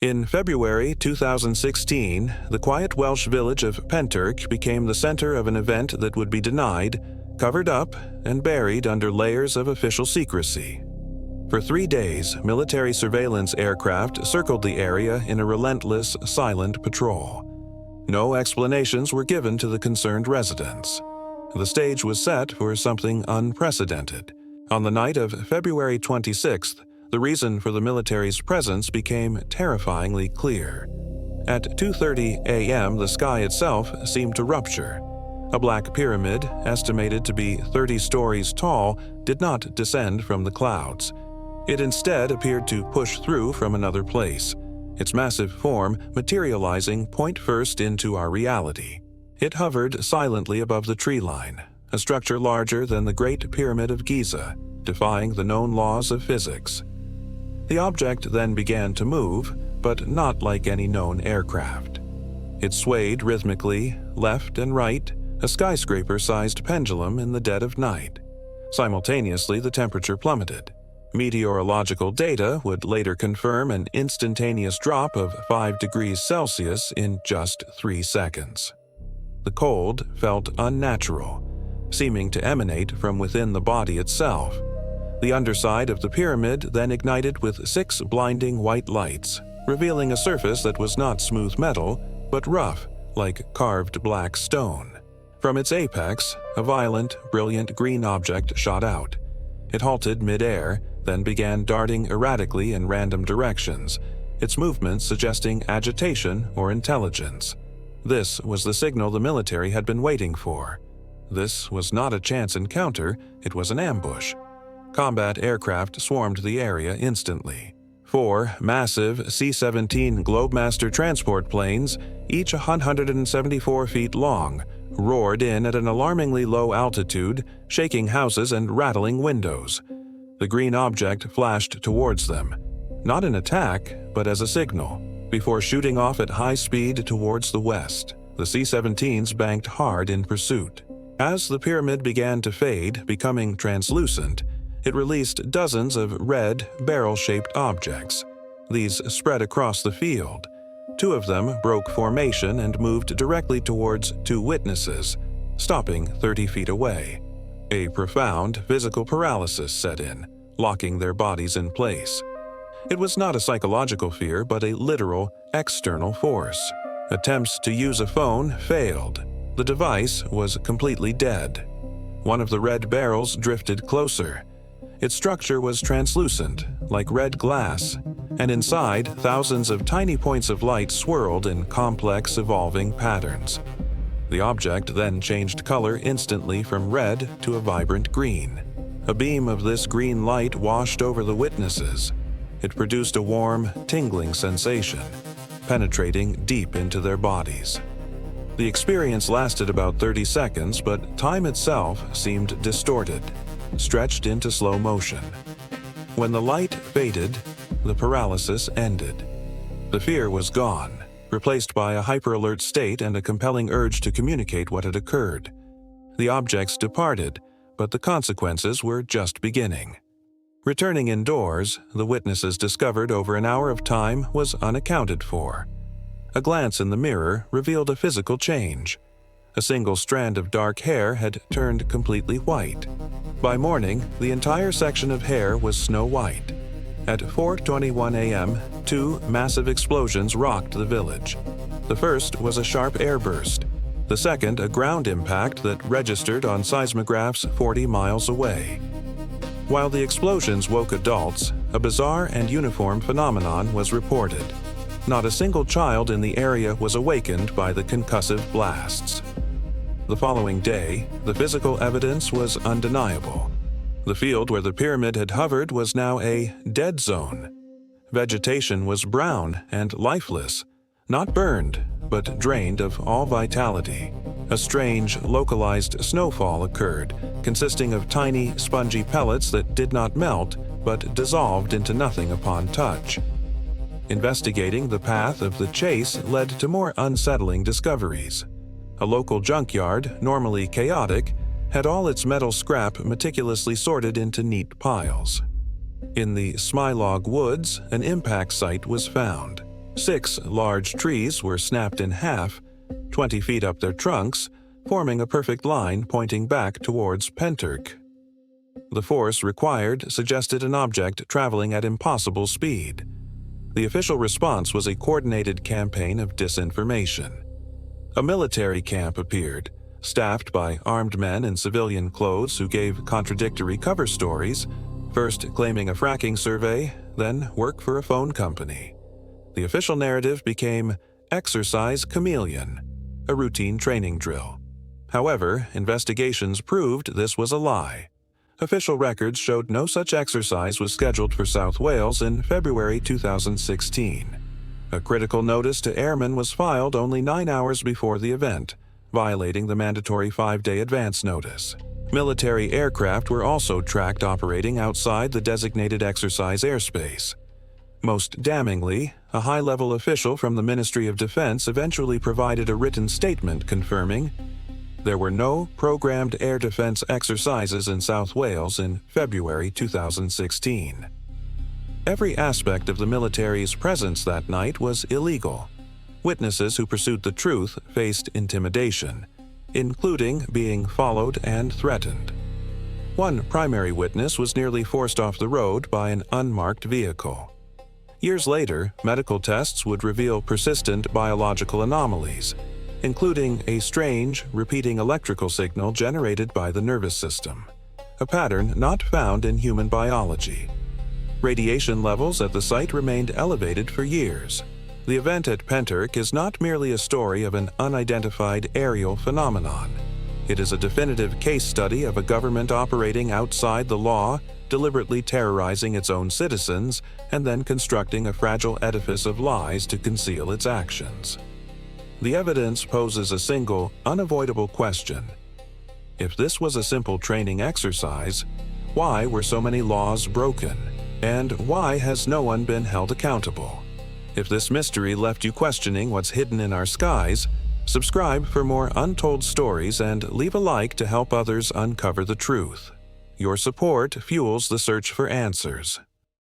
In February 2016, the quiet Welsh village of Pentyrch became the center of an event that would be denied, covered up, and buried under layers of official secrecy. For 3 days, military surveillance aircraft circled the area in a relentless, silent patrol. No explanations were given to the concerned residents. The stage was set for something unprecedented. On the night of February 26th, the reason for the military's presence became terrifyingly clear. At 2:30 a.m., the sky itself seemed to rupture. A black pyramid, estimated to be 30 stories tall, did not descend from the clouds. It instead appeared to push through from another place, its massive form materializing point first into our reality. It hovered silently above the tree line, a structure larger than the Great Pyramid of Giza, defying the known laws of physics. The object then began to move, but not like any known aircraft. It swayed rhythmically, left and right, a skyscraper-sized pendulum in the dead of night. Simultaneously, the temperature plummeted. Meteorological data would later confirm an instantaneous drop of 5 degrees Celsius in just 3 seconds. The cold felt unnatural, seeming to emanate from within the body itself. The underside of the pyramid then ignited with 6 blinding white lights, revealing a surface that was not smooth metal, but rough, like carved black stone. From its apex, a violent, brilliant green object shot out. It halted mid-air, then began darting erratically in random directions, its movements suggesting agitation or intelligence. This was the signal the military had been waiting for. This was not a chance encounter, it was an ambush. Combat aircraft swarmed the area instantly. 4 massive C-17 Globemaster transport planes, each 174 feet long, roared in at an alarmingly low altitude, shaking houses and rattling windows. The green object flashed towards them, not an attack, but as a signal, before shooting off at high speed towards the west. The C-17s banked hard in pursuit. As the pyramid began to fade, becoming translucent, it released dozens of red, barrel-shaped objects. These spread across the field. 2 of them broke formation and moved directly towards 2 witnesses, stopping 30 feet away. A profound physical paralysis set in, locking their bodies in place. It was not a psychological fear, but a literal, external force. Attempts to use a phone failed. The device was completely dead. One of the red barrels drifted closer. Its structure was translucent, like red glass, and inside, thousands of tiny points of light swirled in complex, evolving patterns. The object then changed color instantly from red to a vibrant green. A beam of this green light washed over the witnesses. It produced a warm, tingling sensation, penetrating deep into their bodies. The experience lasted about 30 seconds, but time itself seemed distorted, stretched into slow motion. When the light faded, the paralysis ended. The fear was gone, replaced by a hyper-alert state and a compelling urge to communicate what had occurred. The objects departed, but the consequences were just beginning. Returning indoors, the witnesses discovered over an hour of time was unaccounted for. A glance in the mirror revealed a physical change. A single strand of dark hair had turned completely white. By morning, the entire section of hair was snow white. At 4:21 a.m., 2 massive explosions rocked the village. The first was a sharp airburst. The second, a ground impact that registered on seismographs 40 miles away. While the explosions woke adults, a bizarre and uniform phenomenon was reported. Not a single child in the area was awakened by the concussive blasts. The following day, the physical evidence was undeniable. The field where the pyramid had hovered was now a dead zone. Vegetation was brown and lifeless, not burned, but drained of all vitality. A strange, localized snowfall occurred, consisting of tiny, spongy pellets that did not melt, but dissolved into nothing upon touch. Investigating the path of the chase led to more unsettling discoveries. A local junkyard, normally chaotic, had all its metal scrap meticulously sorted into neat piles. In the Smylog Woods, an impact site was found. 6 large trees were snapped in half, 20 feet up their trunks, forming a perfect line pointing back towards Pentyrch. The force required suggested an object traveling at impossible speed. The official response was a coordinated campaign of disinformation. A military camp appeared, staffed by armed men in civilian clothes who gave contradictory cover stories, first claiming a fracking survey, then work for a phone company. The official narrative became Exercise Chameleon, a routine training drill. However, investigations proved this was a lie. Official records showed no such exercise was scheduled for South Wales in February 2016. A critical notice to airmen was filed only 9 hours before the event, violating the mandatory 5-day advance notice. Military aircraft were also tracked operating outside the designated exercise airspace. Most damningly, a high-level official from the Ministry of Defense eventually provided a written statement confirming there were no programmed air defense exercises in South Wales in February 2016. Every aspect of the military's presence that night was illegal. Witnesses who pursued the truth faced intimidation, including being followed and threatened. One primary witness was nearly forced off the road by an unmarked vehicle. Years later, medical tests would reveal persistent biological anomalies, including a strange, repeating electrical signal generated by the nervous system, a pattern not found in human biology. Radiation levels at the site remained elevated for years. The event at Pentyrch is not merely a story of an unidentified aerial phenomenon. It is a definitive case study of a government operating outside the law, deliberately terrorizing its own citizens, and then constructing a fragile edifice of lies to conceal its actions. The evidence poses a single, unavoidable question. If this was a simple training exercise, why were so many laws broken? And why has no one been held accountable? If this mystery left you questioning what's hidden in our skies, subscribe for more untold stories and leave a like to help others uncover the truth. Your support fuels the search for answers.